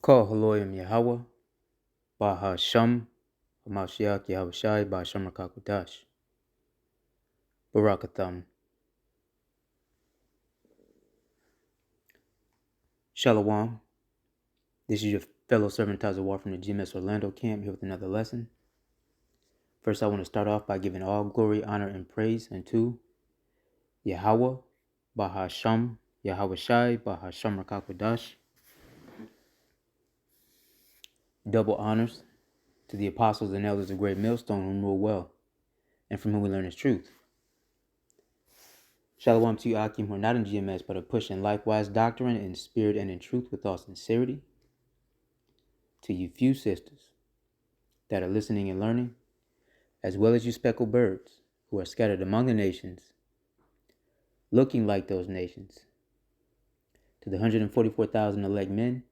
Call Haloyim Yahweh, Bahasham, Hamashiach Yahweh Shai, Bahasham Rakakwadash, Barakatham. Shalom. This is your fellow servant Tazawar from the GMS Orlando camp here with another lesson. First, I want to start off by giving all glory, honor, and praise unto Yahweh, Bahasham, Yahweh Shai, Bahasham Rakakwadash. Double honors to the apostles and elders of Great Millstone whom rule well, and from whom we learn his truth. Shalom to you, Akim, who are not in GMS, but are pushing likewise doctrine in spirit and in truth with all sincerity. To you few sisters that are listening and learning, as well as you speckled birds who are scattered among the nations, looking like those nations. To the 144,000 elect men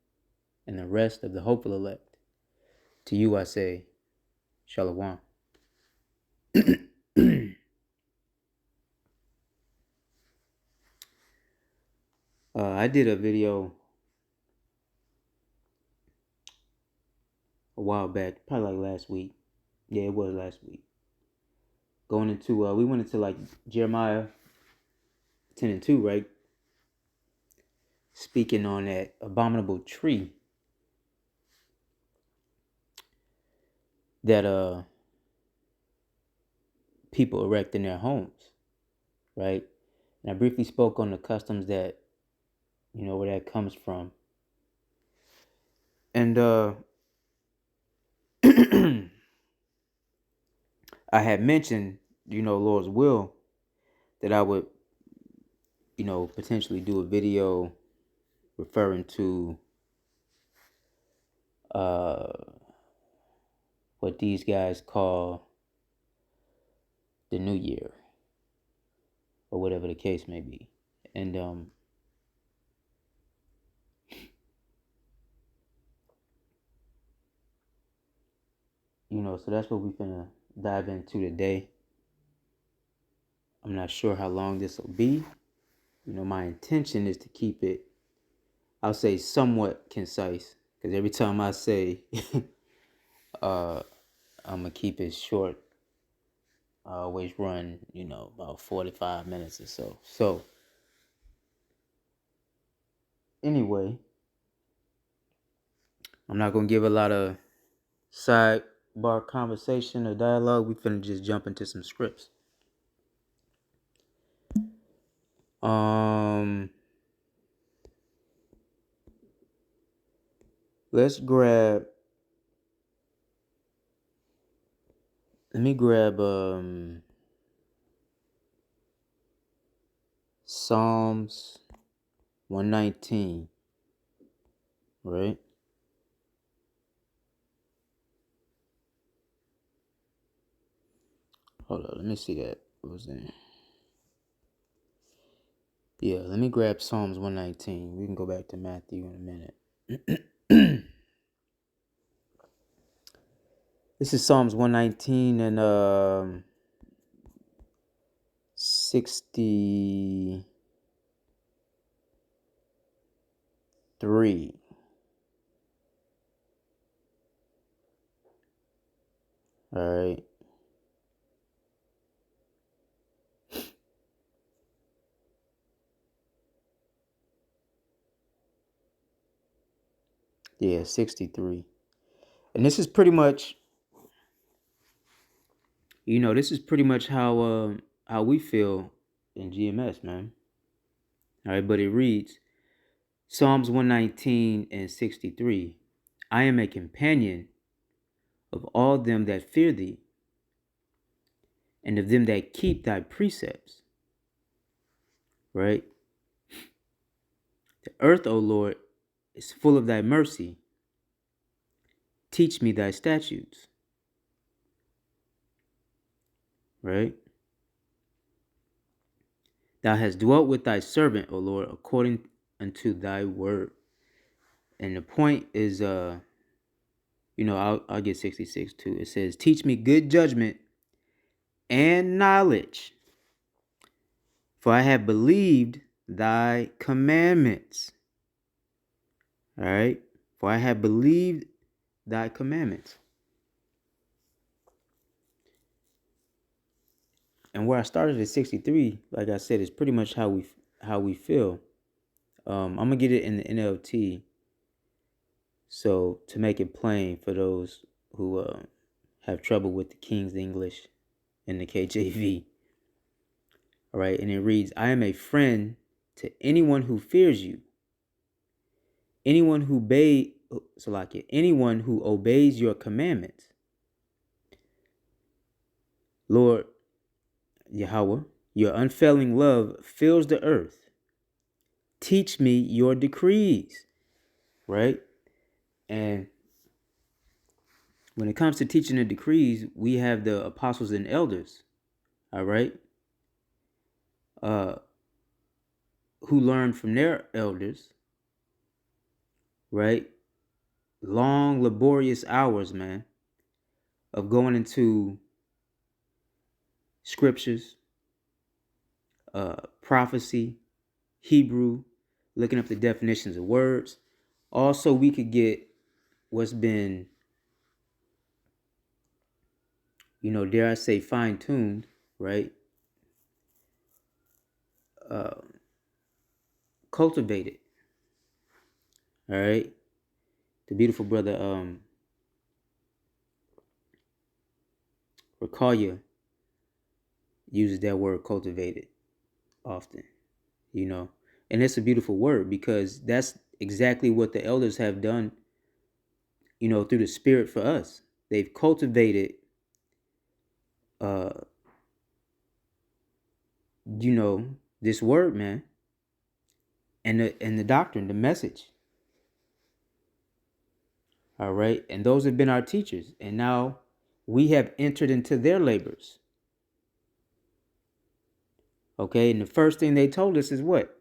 and the rest of the hopeful elect, to you I say, Shalom. I did a video a while back, probably like last week. Yeah, it was last week. Going into, we went into like Jeremiah 10 and 2, right? Speaking on that abominable tree that people erect in their homes, right? And I briefly spoke on the customs that, where that comes from. And I had mentioned, Lord's will, that I would, potentially do a video referring to what these guys call the New Year, or whatever the case may be. And so that's what we're gonna dive into today. I'm not sure how long this will be. My intention is to keep it, I'll say, somewhat concise, because every time I say I'm gonna keep it short, I always run, about 45 minutes or so. So anyway, I'm not gonna give a lot of sidebar conversation or dialogue. We finna just jump into some scripts. Let me grab Psalms 119, right? Hold on, let me see that. What was that? Yeah, let me grab Psalms 119. We can go back to Matthew in a minute. This is Psalms 119 and 63. All right. Yeah, 63. And this is pretty much, this is pretty much how we feel in GMS, man. All right, but it reads, Psalms 119 and 63. I am a companion of all them that fear thee, and of them that keep thy precepts. Right? The earth, O Lord, is full of thy mercy. Teach me thy statutes. Right? Thou hast dwelt with thy servant, O Lord, according unto thy word. And the point is, I'll get 66 too. It says, teach me good judgment and knowledge, for I have believed thy commandments. All right. for I have believed thy commandments. And where I started at 63, like I said, is pretty much how we feel. I'm gonna get it in the NLT, so to make it plain for those who have trouble with the King's English and the KJV. All right, and it reads, "I am a friend to anyone who fears you, anyone who anyone who obeys your commandments. Lord Yahweh, your unfailing love fills the earth. Teach me your decrees." Right? And when it comes to teaching the decrees, we have the apostles and elders, all right, who learned from their elders, right? Long, laborious hours, man, of going into scriptures, prophecy, Hebrew, looking up the definitions of words. Also, we could get what's been, dare I say, fine-tuned, right? Cultivated, all right? The beautiful brother, Rakalia, uses that word cultivated often, and it's a beautiful word because that's exactly what the elders have done, through the Spirit for us. They've cultivated, this word, man, and the doctrine, the message. All right, and those have been our teachers, and now we have entered into their labors. Okay, and the first thing they told us is what?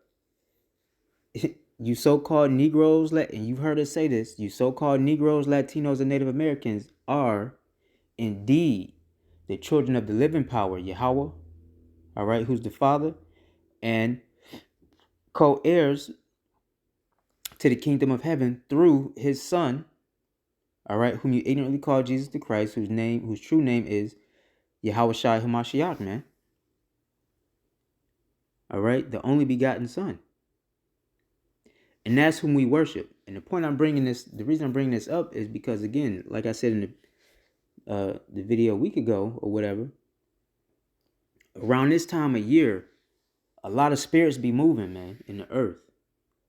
You so-called Negroes, and you've heard us say this, you so-called Negroes, Latinos, and Native Americans are indeed the children of the living power, Yahweh, all right, who's the Father, and co-heirs to the kingdom of heaven through his Son, all right, whom you ignorantly call Jesus the Christ, whose true name is Yahweh Shai Hamashiach, man. All right, the only begotten Son. And that's whom we worship. And the reason I'm bringing this up is because, again, like I said in the video a week ago or whatever, around this time of year, a lot of spirits be moving, man, in the earth.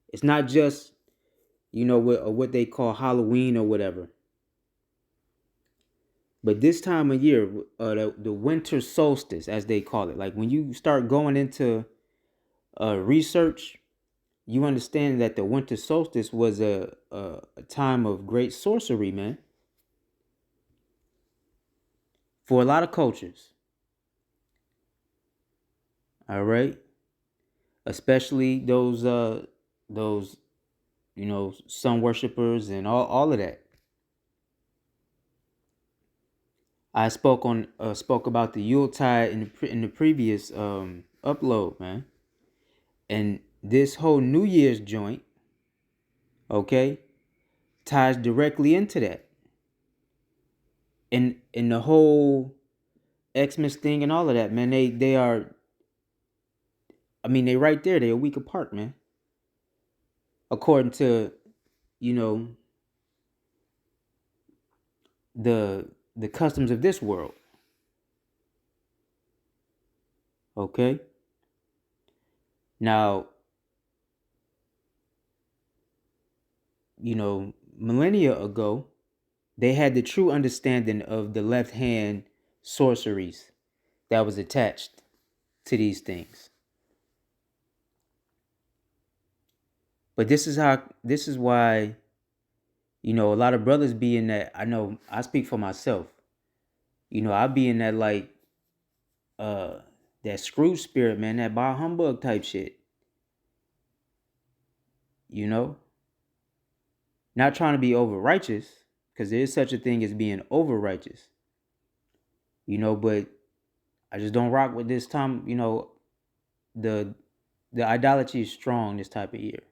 It's not just, what they call Halloween or whatever. But this time of year, the winter solstice, as they call it, like when you start going into research, you understand that the winter solstice was a time of great sorcery, man, for a lot of cultures. All right, especially those sun worshipers and all of that. I spoke about the Yuletide in the previous upload, man, and this whole New Year's joint, okay, ties directly into that, and the whole Xmas thing and all of that, man. They are, I mean, they right there. They're a week apart, man. According to, the customs of this world. Okay. Now, millennia ago, they had the true understanding of the left hand sorceries that was attached to these things. But this is why, a lot of brothers be in that. I know I speak for myself. I be in that, like, that screw spirit, man, that bar humbug type shit. Not trying to be over righteous, because there is such a thing as being over righteous. But I just don't rock with this time. The idolatry is strong this type of year,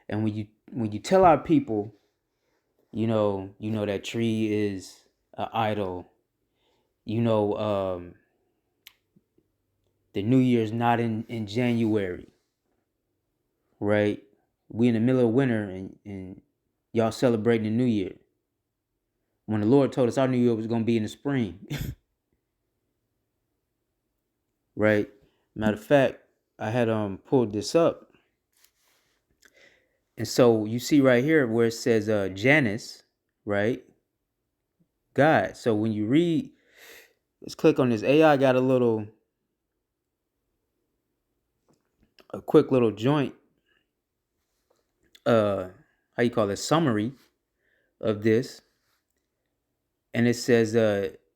and when you tell our people You know that tree is an idol. You know, the New Year's not in January, right? We in the middle of winter and y'all celebrating the New Year. When the Lord told us our New Year was gonna be in the spring. Right? Matter of fact, I had pulled this up. And so you see right here where it says Janus, right? God. So when you read, let's click on this. AI got a quick little joint, how you call it, summary of this. And it says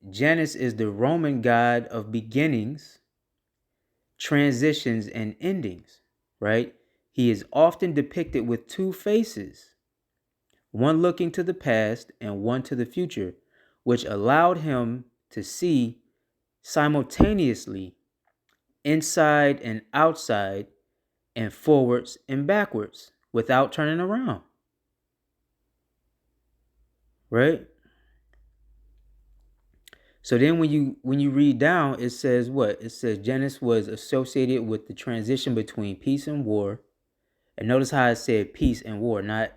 Janus is the Roman god of beginnings, transitions, and endings, right? He is often depicted with two faces, one looking to the past and one to the future, which allowed him to see simultaneously inside and outside and forwards and backwards without turning around. Right? So then when you read down, it says what? It says Janus was associated with the transition between peace and war. And notice how I said peace and war, not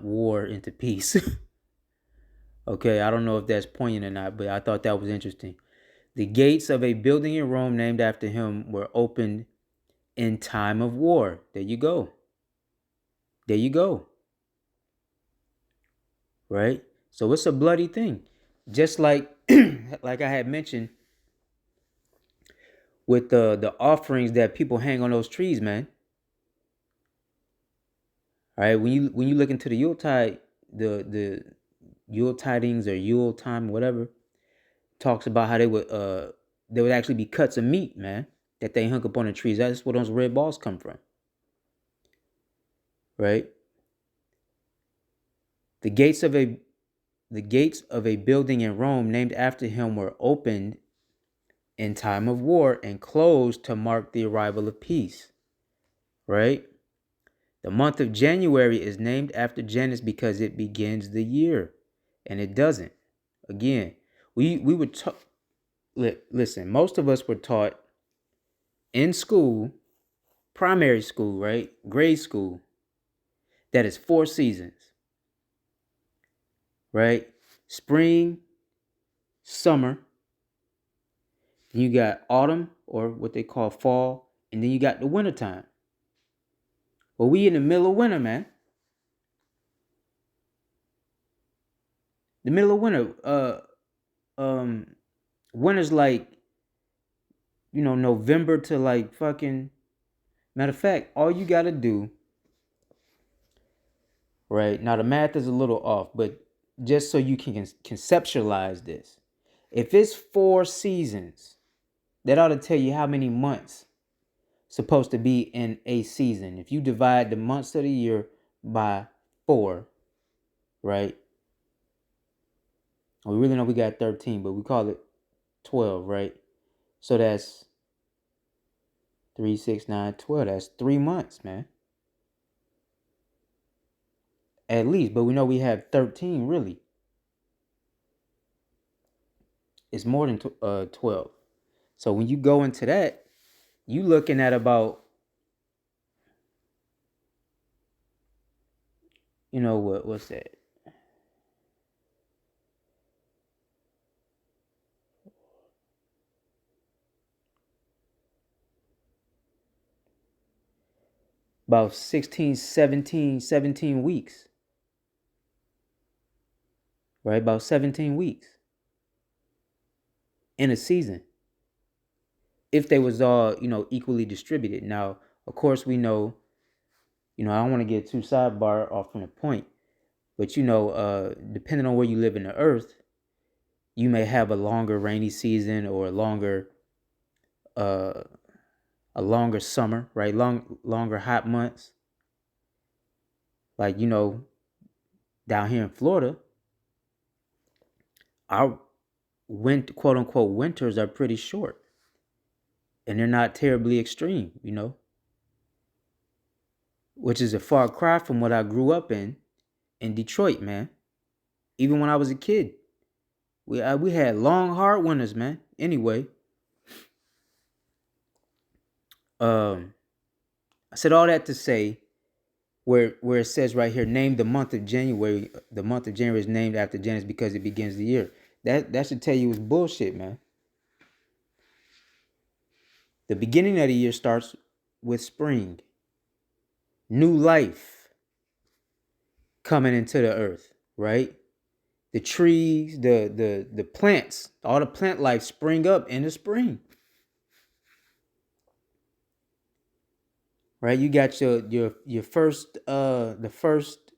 war into peace. Okay, I don't know if that's poignant or not, but I thought that was interesting. The gates of a building in Rome named after him were opened in time of war. There you go. There you go. Right? So it's a bloody thing. Just like like I had mentioned with the offerings that people hang on those trees, man. All right, when you look into the Yuletide, the Yule tidings or Yule time, whatever, talks about how they would actually be cuts of meat, man, that they hung up on the trees. That's where those red balls come from. Right? The gates of a building in Rome named after him were opened in time of war and closed to mark the arrival of peace. Right? The month of January is named after Janus because it begins the year, and it doesn't. Again, we were taught. Listen, most of us were taught in school, primary school, right, grade school, that is 4 seasons. Right? Spring, summer, then you got autumn, or what they call fall, and then you got the winter time. Well, we in the middle of winter, man. The middle of winter. Winter's like, November to like fucking. Matter of fact, all you gotta do, right? Now the math is a little off, but just so you can conceptualize this, if it's 4 seasons, that ought to tell you how many months supposed to be in a season. If you divide the months of the year by 4, right? We really know we got 13, but we call it 12, right? So that's 3, 6, 9, 12. That's 3 months, man. At least, but we know we have 13, really. It's more than 12. So when you go into that, you looking at about, what's that? About 16, 17 weeks. Right? About 17 weeks in a season. If they was all, equally distributed. Now, of course, we know, I don't want to get too sidebar off from the point, but depending on where you live in the earth, you may have a longer rainy season or uh, a longer summer, right? Longer hot months. Like, down here in Florida, our quote unquote winters are pretty short. And they're not terribly extreme, which is a far cry from what I grew up in Detroit, man. even when I was a kid. We had long, hard winters, man. Anyway, I said all that to say, where it says right here, name the month of January. The month of January is named after Janus because it begins the year. That should tell you it's bullshit, man. The beginning of the year starts with spring, new life coming into the earth, right? The trees, the plants, all the plant life spring up in the spring. Right? You got your first the first,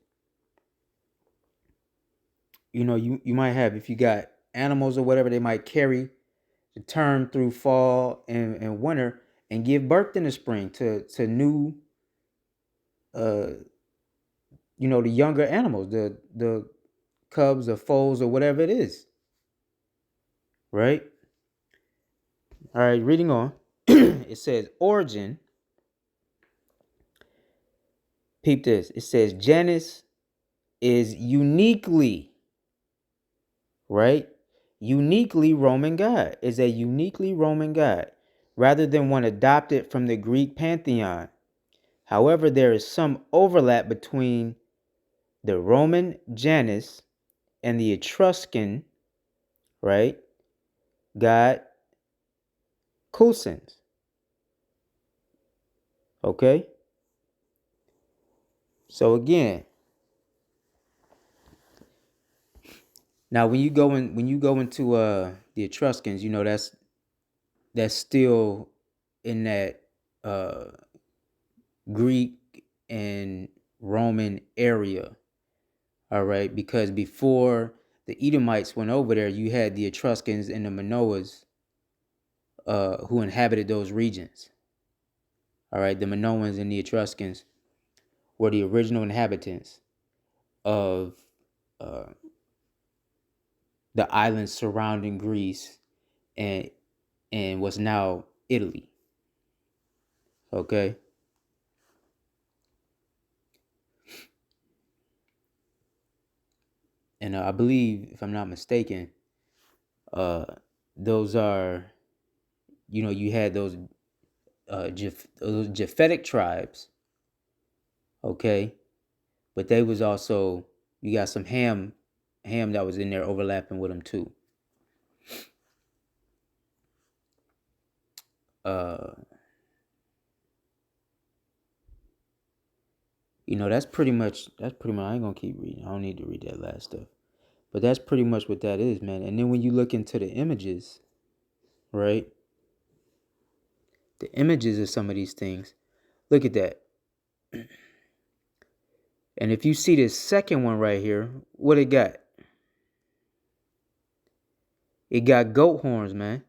you might have, if you got animals or whatever, they might carry the term through fall and winter and give birth in the spring to new uh the younger animals, the cubs or foals or whatever it is. Right? All right, reading on. It says origin. Peep this. It says Janus is uniquely, right? Uniquely Roman god. Is a uniquely Roman god rather than one adopted from the Greek pantheon. However, there is some overlap between the Roman Janus and the Etruscan, right, god Cousins. Okay? So again, now when you go into the Etruscans, that's still in that uh Greek and Roman area. All right, because before the Edomites went over there, you had the Etruscans and the Minoans who inhabited those regions. All right, the Minoans and the Etruscans were the original inhabitants of uh, the islands surrounding Greece and what's now Italy. Okay. And I believe, if I'm not mistaken, uh, those are, you had those those Japhetic tribes, okay, but they was also, you got some Ham that was in there overlapping with them too. Uh, that's pretty much. I ain't gonna keep reading. I don't need to read that last stuff, but that's pretty much what that is, man. And then when you look into the images, right? The images of some of these things. Look at that. And if you see this second one right here, what it got? It got goat horns, man.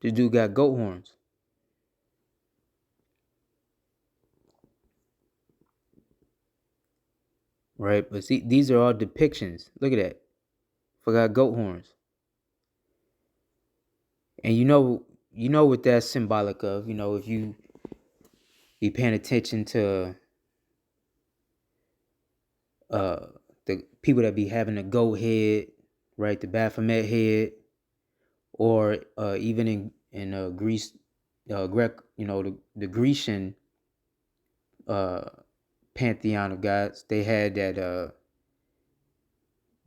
This dude got goat horns. Right? But see, these are all depictions. Look at that. Forgot goat horns. And you know what that's symbolic of. If you be paying attention to the people that be having a goat head, right? The Baphomet head, or even in Greece, Grec, the Grecian pantheon of gods, they had that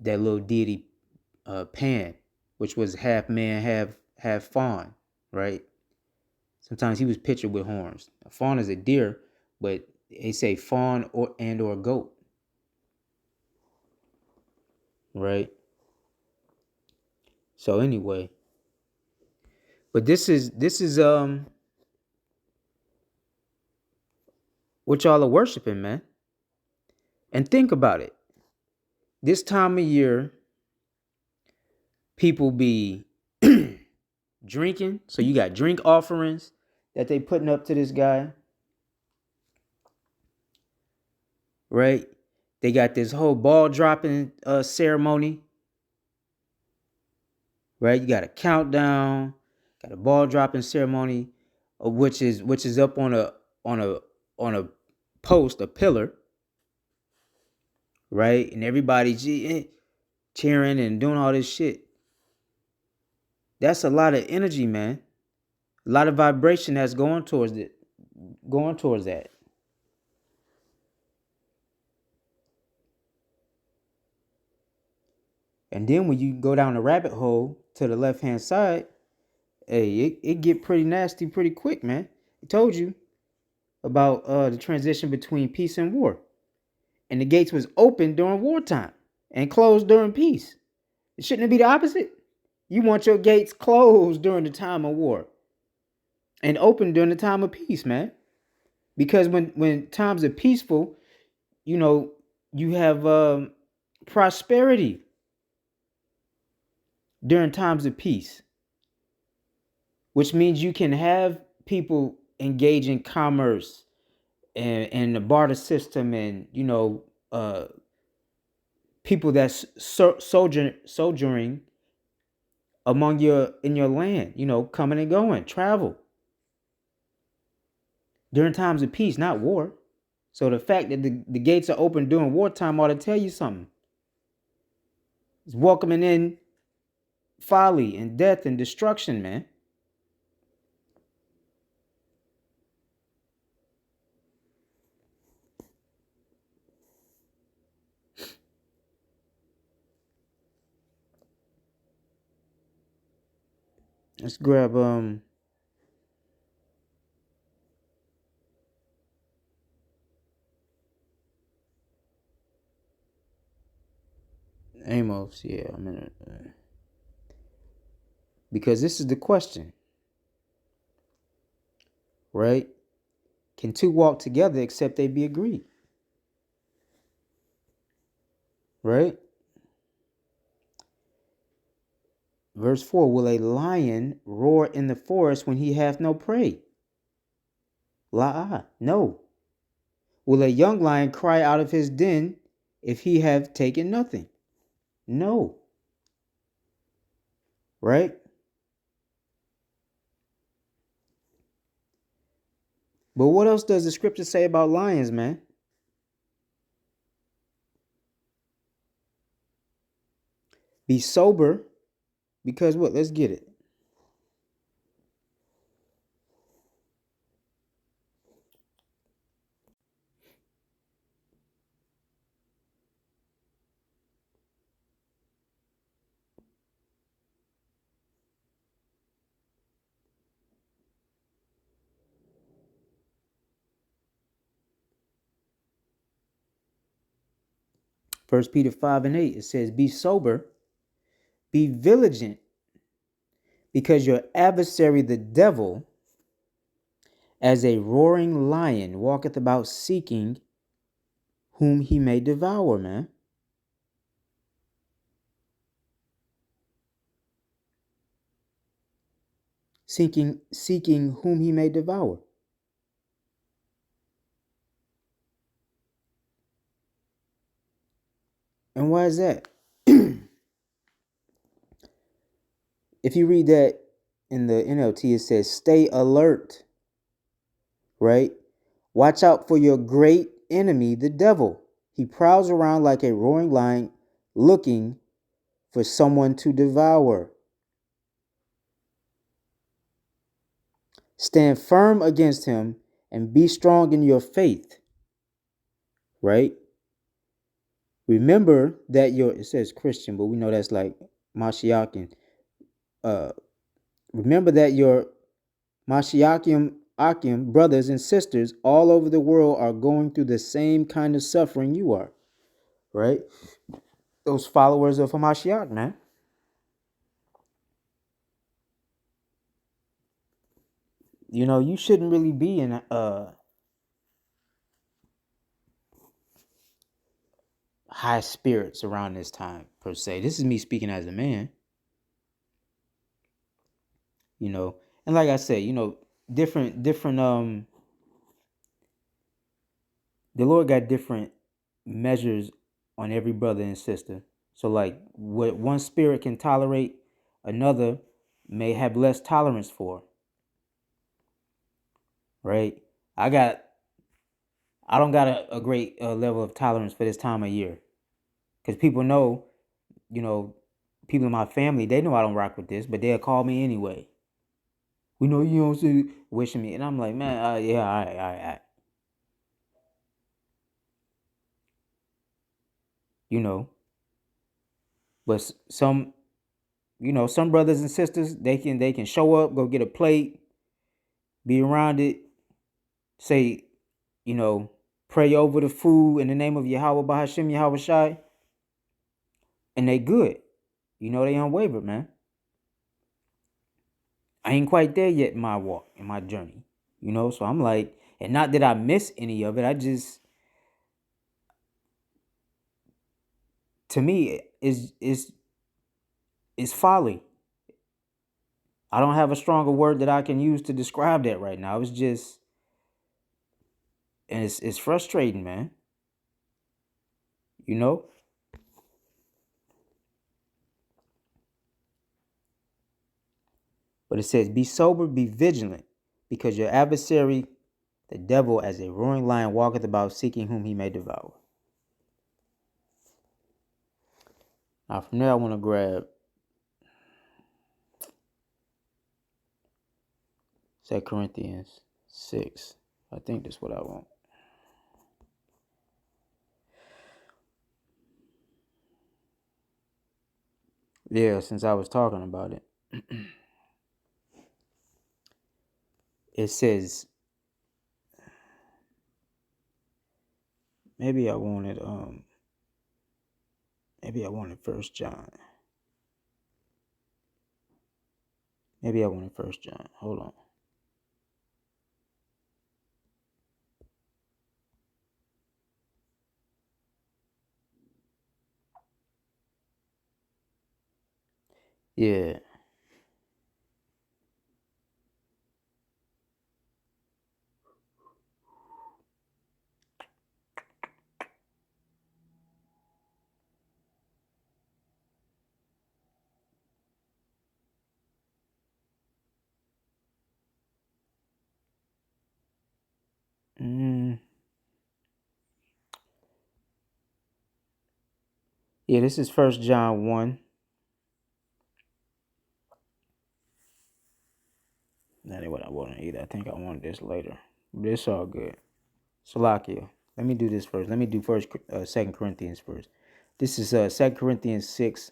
little deity Pan, which was half man, half fawn, right? Sometimes he was pictured with horns. A fawn is a deer, but they say fawn or goat, right? So anyway, but this is what y'all are worshiping, man. And think about it. This time of year, people be drinking. So you got drink offerings that they putting up to this guy, right? They got this whole ball dropping ceremony, right? You got a countdown, got a ball dropping ceremony, which is up on a post, a pillar, right? And everybody cheering and doing all this shit. That's a lot of energy, man. A lot of vibration that's going towards that. And then when you go down the rabbit hole to the left-hand side, hey, it get pretty nasty pretty quick, man. I told you about the transition between peace and war. And the gates was open during wartime and closed during peace. Shouldn't it be the opposite? You want your gates closed during the time of war and open during the time of peace, man. Because when times are peaceful, you have prosperity during times of peace, which means you can have people engage in commerce and the barter system, and people that's sojourning in your land, coming and going, travel during times of peace, not war. So the fact that the gates are open during wartime ought to tell you something. It's welcoming in folly and death and destruction, man. Let's grab Amos. Yeah, I'm in it. Because this is the question, right? Can two walk together except they be agreed? Right? Verse 4, will a lion roar in the forest when he hath no prey? No. Will a young lion cry out of his den if he have taken nothing? No. Right? But what else does the scripture say about lions, man? Be sober, because what? Let's get it. First Peter 5:8, it says, be sober, be vigilant, because your adversary the devil, as a roaring lion, walketh about seeking whom he may devour, man. Seeking whom he may devour. And why is that? If you read that in the NLT, it says, stay alert, right? Watch out for your great enemy, the devil. He prowls around like a roaring lion, looking for someone to devour. Stand firm against him and be strong in your faith, right? Remember that it says Christian, but we know that's like Mashiachian. Remember that your Mashiachian brothers and sisters all over the world are going through the same kind of suffering you are, right? Those followers of Hamashiach, man. You shouldn't really be in high spirits around this time, per se. This is me speaking as a man. And like I said, different the Lord got different measures on every brother and sister. So like what one spirit can tolerate, another may have less tolerance for. Right? I got I don't got a great level of tolerance for this time of year. Because people know, you know, people in my family, they know I don't rock with this, but they'll call me anyway. We know you don't see wishing me. And I'm like, man, yeah, all right, all right, all right. You know, but some, some brothers and sisters, they can show up, go get a plate, be around it, say, you know, pray over the food in the name of Yahweh Bahashim Yahweh Shai, and they good. They unwavered, man. I ain't quite there yet in my walk, in my journey. So I'm like, and not that I miss any of it. I just, to me, is folly. I don't have a stronger word that I can use to describe that right now. It's just, and it's frustrating, man. You know. But it says, be sober, be vigilant, because your adversary, the devil, as a roaring lion, walketh about seeking whom he may devour. Now, from there, I want to grab 2 Corinthians 6. I think that's what I want. Yeah, since I was talking about it. It says, maybe I wanted First John. Maybe I wanted First John. Hold on. Yeah. Yeah, this is First John 1. That ain't what I wanted either. I think I wanted this later. But it's all good. Salakia. Let me do this first. Let me do 2 Corinthians first. This is 2 Corinthians 6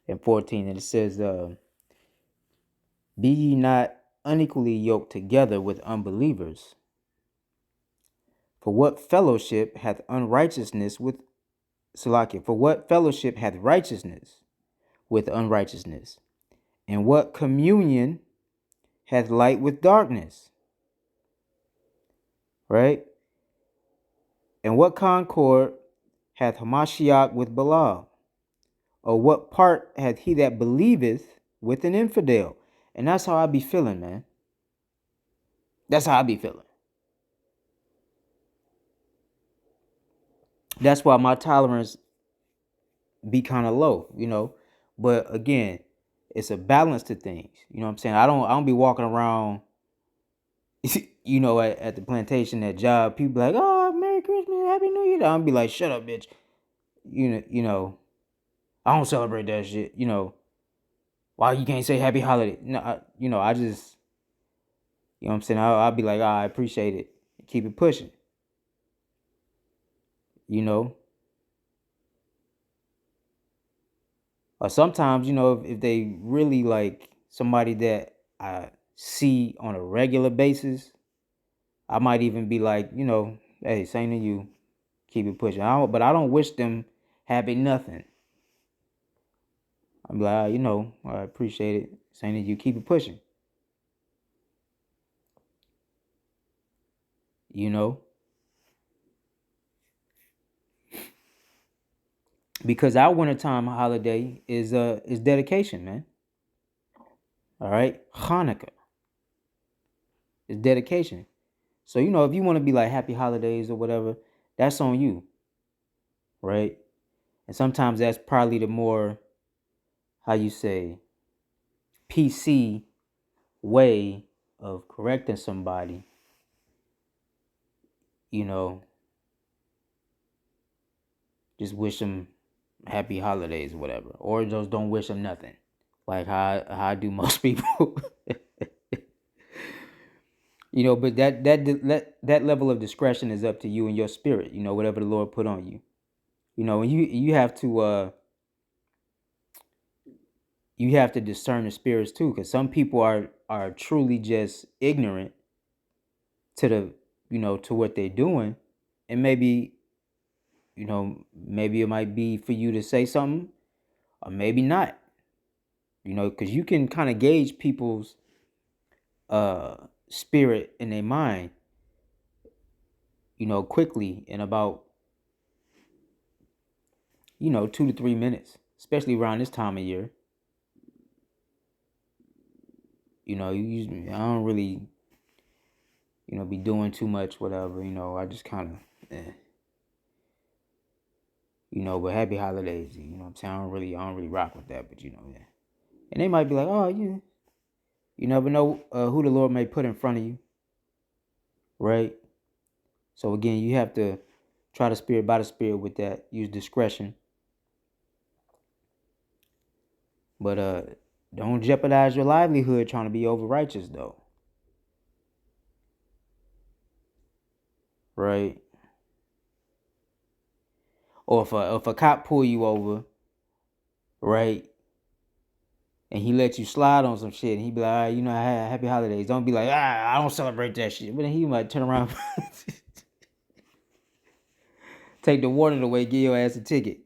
and 14. And it says, be ye not unequally yoked together with unbelievers. For what fellowship hath unrighteousness with Salakia? For what fellowship hath righteousness with unrighteousness? And what communion hath light with darkness? Right? And what concord hath Hamashiach with Belial? Or what part hath he that believeth with an infidel? And that's how I be feeling, man. That's how I be feeling. That's why my tolerance be kind of low. But again, it's a balance to things. You know what I'm saying? I don't be walking around, at the plantation, that job, people be like, oh, Merry Christmas, Happy New Year. I'm be like, shut up, bitch. I don't celebrate that shit. Why you can't say Happy Holiday? No, I just, what I'm saying? I'll be like, I appreciate it. Keep it pushing. Or sometimes, if they really like somebody that I see on a regular basis, I might even be like, hey, same to you, keep it pushing. But I don't wish them happy nothing. I'm like, I appreciate it. Same to you, keep it pushing. Because our wintertime holiday is dedication, man. All right, Hanukkah is dedication. So if you want to be like happy holidays or whatever, that's on you, right? And sometimes that's probably the more, how you say, PC way of correcting somebody. you know, just wish them happy holidays or whatever, or just don't wish them nothing, like how I do most people. But that level of discretion is up to you and your spirit. Whatever the Lord put on you. And you have to discern the spirits too, because some people are truly just ignorant to the to what they're doing, and maybe it might be for you to say something, or maybe not. Because you can kind of gauge people's spirit in their mind, quickly, in about 2 to 3 minutes, especially around this time of year. I don't really be doing too much, whatever. I just kind of but happy holidays. What I'm saying? I don't really rock with that, but yeah. And they might be like, oh, you never know who the Lord may put in front of you, right? So again, you have to try the spirit by the spirit with that. Use discretion, but don't jeopardize your livelihood trying to be over righteous though, right? Or if a cop pull you over, right, and he let you slide on some shit, and he be like, all right, happy holidays. Don't be like, I don't celebrate that shit. But then he might turn around, take the warning away, give your ass a ticket.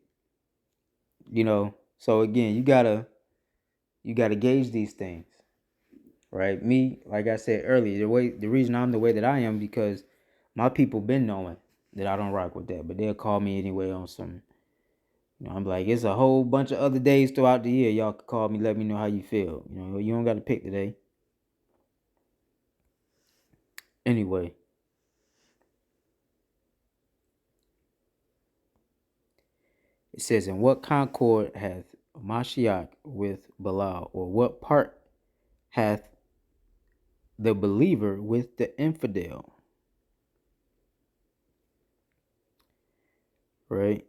So again, you gotta gauge these things, right? Me, like I said earlier, the reason I'm the way that I am, because my people been knowing that I don't rock with that, but they'll call me anyway on some. I'm like, it's a whole bunch of other days throughout the year. Y'all can call me, let me know how you feel. You don't got to pick today. Anyway, it says, in what concord hath Mashiach with Belial, or what part hath the believer with the infidel? Right?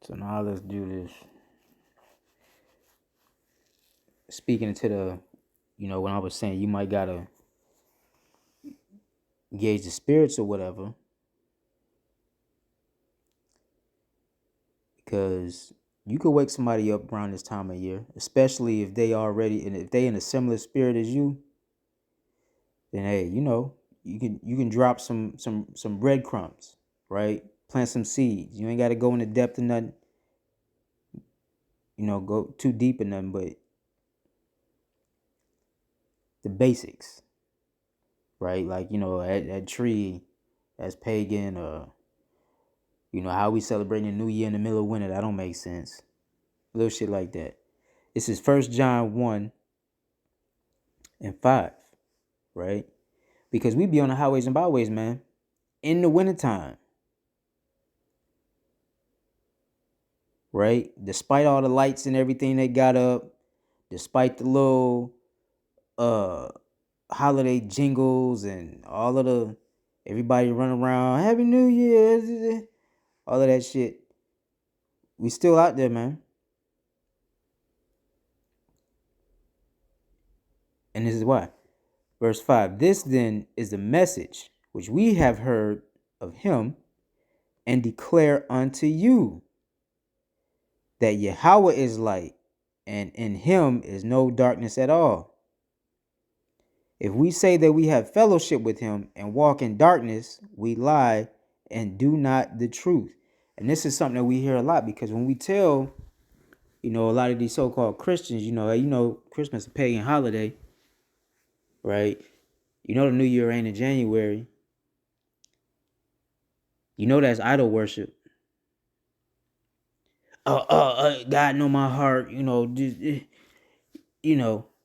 So now let's do this. Speaking to the, when I was saying you might gotta gauge the spirits or whatever, because you could wake somebody up around this time of year, especially if they in a similar spirit as you. Then hey, you can drop some breadcrumbs, right? Plant some seeds. You ain't got to go into depth of nothing, go too deep in nothing, but the basics, right? Like that tree that's pagan, or how we celebrating the new year in the middle of winter. That don't make sense. Little shit like that. This is 1 John 1:5, right? Because we be on the highways and byways, man, in the wintertime, right? Despite all the lights and everything they got up, despite the little holiday jingles and all of the everybody running around, Happy New Year, all of that shit, we still out there, man. And this is why. Verse 5, this then is the message which we have heard of him and declare unto you, that Yahweh is light, and in him is no darkness at all. If we say that we have fellowship with him and walk in darkness, we lie and do not the truth. And this is something that we hear a lot, because when we tell, a lot of these so-called Christians, Christmas is a pagan holiday, right? The New Year ain't in January. That's idol worship. God know my heart,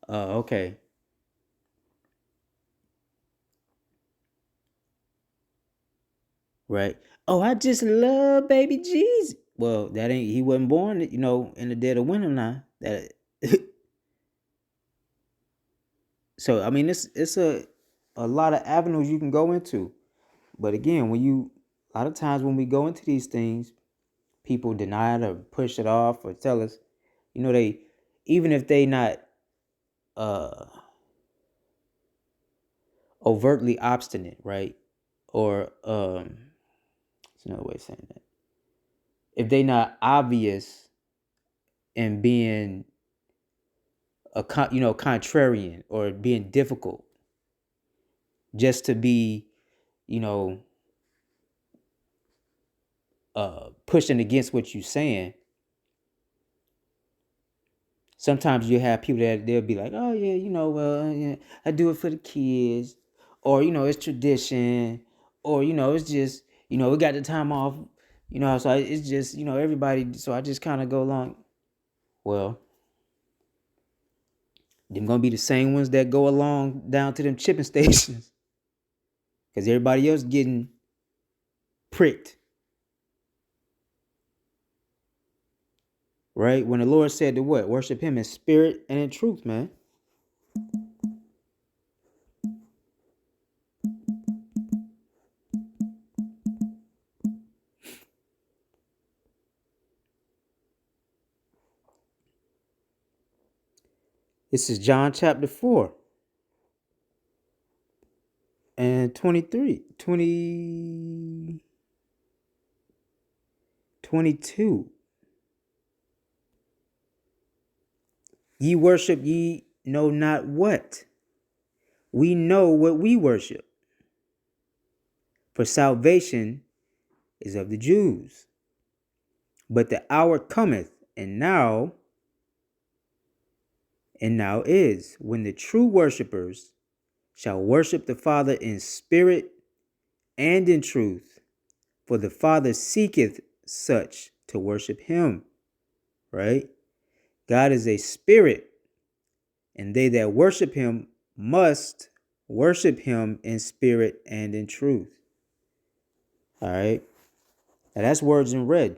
okay. Right. Oh, I just love baby Jesus. Well, he wasn't born, in the dead of winter now. That So I mean, it's a lot of avenues you can go into. But again, a lot of times when we go into these things, people deny it or push it off or tell us, they, even if they not uh overtly obstinate, right? Or it's another way of saying that. If they not obvious in being contrarian or being difficult, just to be, you know, pushing against what you're saying. Sometimes you have people that they'll be like, oh yeah, yeah, I do it for the kids, or it's tradition, or it's just we got the time off, so it's just everybody. So I just kind of go along. Well, them gonna be the same ones that go along down to them chipping stations, because everybody else getting pricked, right? When the Lord said to what? Worship Him in spirit and in truth, man. This is John chapter 4 and 23, 22. Ye worship ye know not what. We know what we worship. For salvation is of the Jews. But the hour cometh, and now is, when the true worshipers shall worship the Father in spirit and in truth. For the Father seeketh such to worship Him. Right? God is a spirit, and they that worship Him must worship Him in spirit and in truth. All right. Now that's words in red.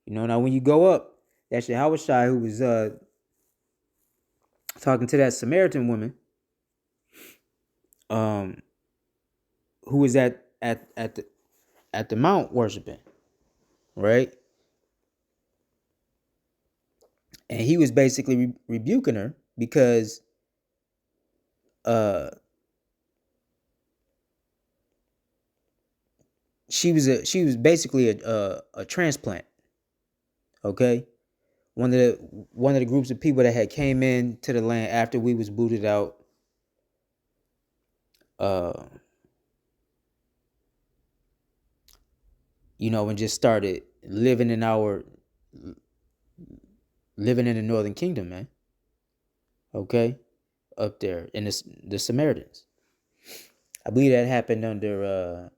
Now when you go up, that's Yahushua who was talking to that Samaritan woman, who was at the mount worshiping, right? And he was basically rebuking her because she was basically a transplant. Okay, one of the groups of people that had came in to the land after we was booted out, and just started living in the Northern Kingdom, man. Okay, up there in the Samaritans. I believe that happened under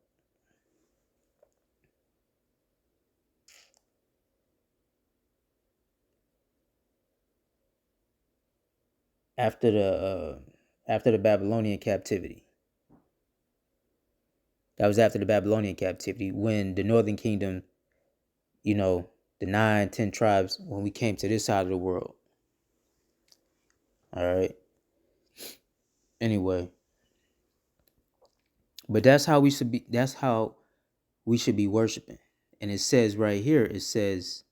after the Babylonian captivity. That was after the Babylonian captivity, when the Northern Kingdom, the 9, 10 tribes, when we came to this side of the world. All right. Anyway, but that's how we should be. That's how we should be worshiping. And it says right here, it says,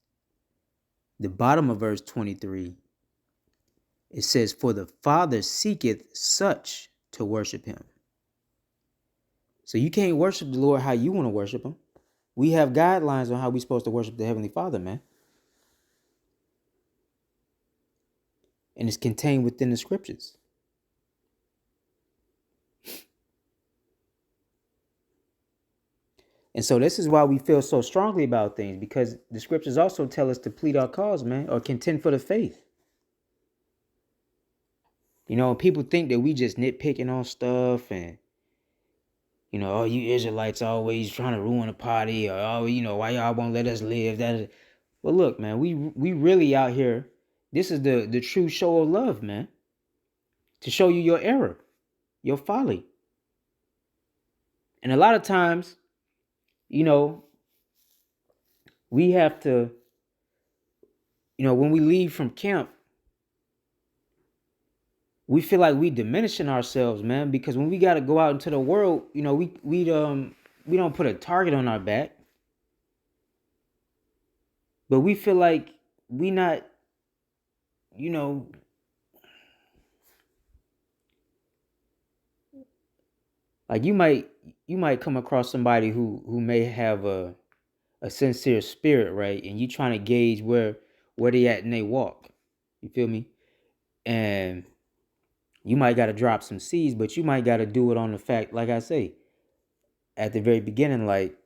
the bottom of verse 23, it says, for the Father seeketh such to worship Him. So you can't worship the Lord how you want to worship Him. We have guidelines on how we're supposed to worship the Heavenly Father, man. And it's contained within the scriptures. And so this is why we feel so strongly about things, because the scriptures also tell us to plead our cause, man, or contend for the faith. People think that we just nitpicking on stuff and, oh, you Israelites always trying to ruin a party, or, oh, why y'all won't let us live? That. Well, look, man, we really out here. This is the true show of love, man. To show you your error, your folly. And a lot of times, we have to, when we leave from camp, we feel like we diminishing ourselves, man, because when we got to go out into the world, we don't put a target on our back, but we feel like we not, you know, like you might come across somebody who may have a sincere spirit, right? And you trying to gauge where they at in they walk. You feel me? And you might got to drop some seeds, but you might got to do it on the fact, like I say, at the very beginning, like,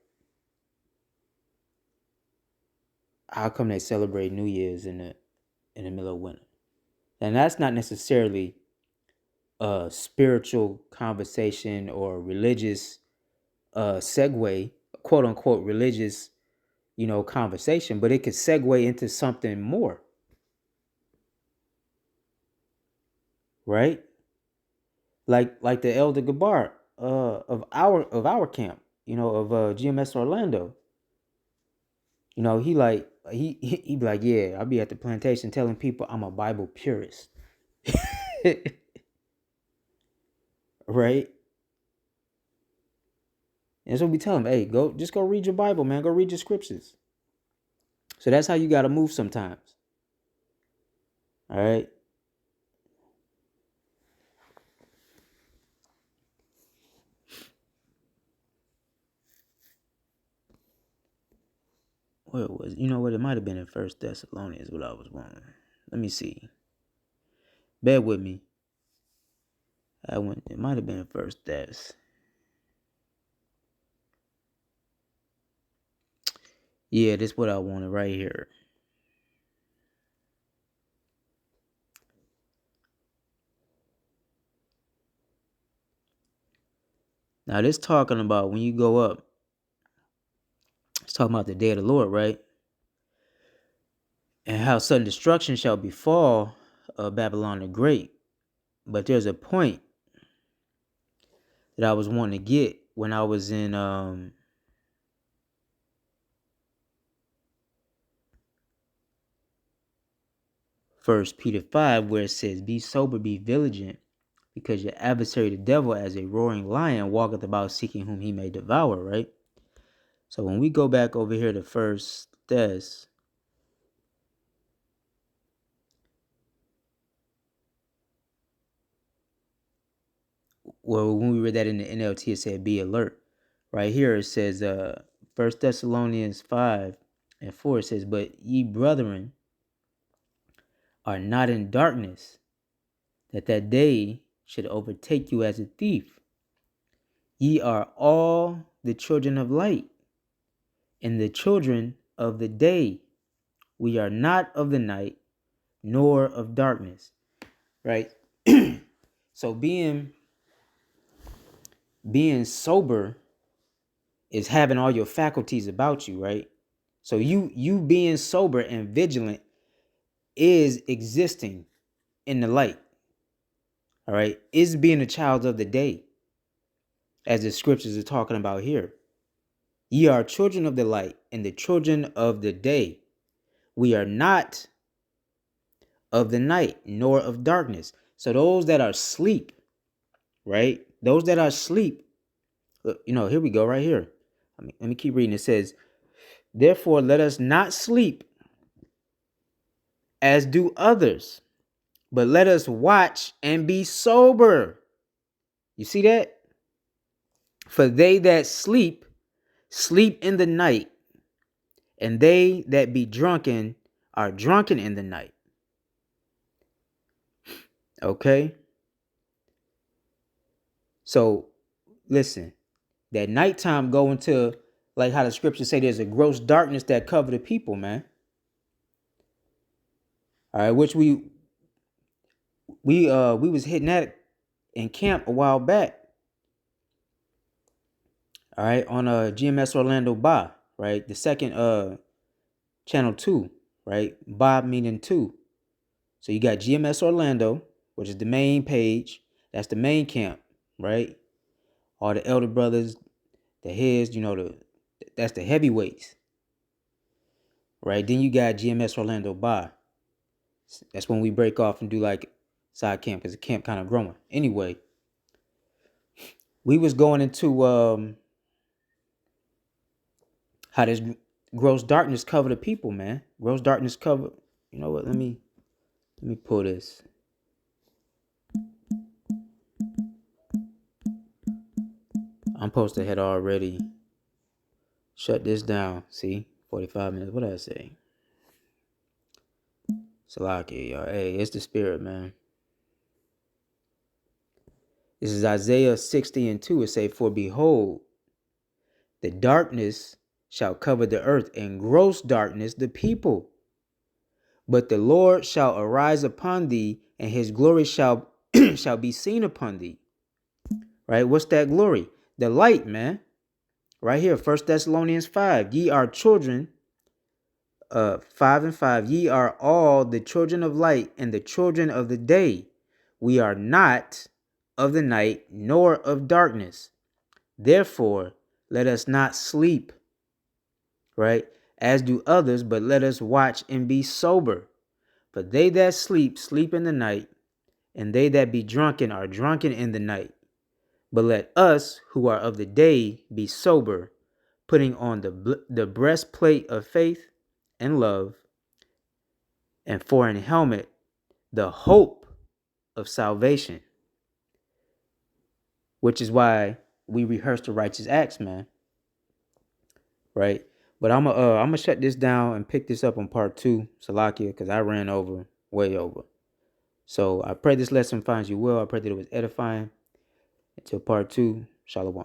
how come they celebrate New Year's in the middle of winter? And that's not necessarily a spiritual conversation or religious segue, quote unquote religious, conversation, but it could segue into something more, right? Like the Elder Gabar of our camp, of GMS Orlando. He be like, yeah, I'll be at the plantation telling people I'm a Bible purist. Right? And so we tell him, hey, just go read your Bible, man. Go read your scriptures. So that's how you gotta move sometimes. All right. Where was it might have been in First Thessalonians what I was wondering. Let me see. Bear with me. It might have been in First Thess. Yeah, this is what I wanted right here. Now this talking about when you go up. It's talking about the day of the Lord, right? And how sudden destruction shall befall Babylon the Great. But there's a point that I was wanting to get when I was in First Peter 5, where it says, be sober, be vigilant, because your adversary the devil as a roaring lion walketh about seeking whom he may devour, right? So when we go back over here to First Thess, well, when we read that in the NLT, it said be alert. Right here it says First Thessalonians 5:4, it says, but ye brethren are not in darkness, that day should overtake you as a thief. Ye are all the children of light and the children of the day. We are not of the night nor of darkness. Right? So being sober is having all your faculties about you, right? So you being sober and vigilant is existing in the light. All right? Is being a child of the day, as the scriptures are talking about here. Ye are children of the light and the children of the day. We are not of the night nor of darkness. So those that are asleep, right? Those that are asleep, here we go right here. Let me keep reading. It says, therefore, let us not sleep as do others, but let us watch and be sober. You see that? For they that sleep, sleep in the night, and they that be drunken are drunken in the night. Okay? So, listen, that nighttime go into, like how the scriptures say, there's a gross darkness that cover the people, man. All right, which we was hitting that in camp a while back. All right, on GMS Orlando Ba, right? The second channel 2, right? Ba meaning 2. So you got GMS Orlando, which is the main page. That's the main camp, right? All the elder brothers, the heads, that's the heavyweights. Right? Then you got GMS Orlando Ba. That's when we break off and do like side camp because the camp kind of growing. Anyway, we was going into how this gross darkness cover the people, man. Gross darkness cover. You know what? Let me pull this. I'm supposed to had already shut this down. See, 45 minutes. What did I say? Salaki, y'all. Hey, it's the spirit, man. This is Isaiah 60:2. It say, "For behold, the darkness shall cover the earth, and gross darkness the people. But the Lord shall arise upon thee, and his glory shall shall be seen upon thee." Right? What's that glory? The light, man. Right here, 1 Thessalonians 5. Ye are children, 5:5. Ye are all the children of light and the children of the day. We are not of the night, nor of darkness. Therefore, let us not sleep, right, as do others, but let us watch and be sober. For they that sleep, sleep in the night, and they that be drunken are drunken in the night. But let us who are of the day be sober, putting on the breastplate of faith and love, and for an helmet, the hope of salvation. Which is why we rehearse the righteous acts, man. Right? But I'm gonna shut this down and pick this up on part 2, Salakia, because I ran way over. So I pray this lesson finds you well. I pray that it was edifying. Until part 2, Shalom.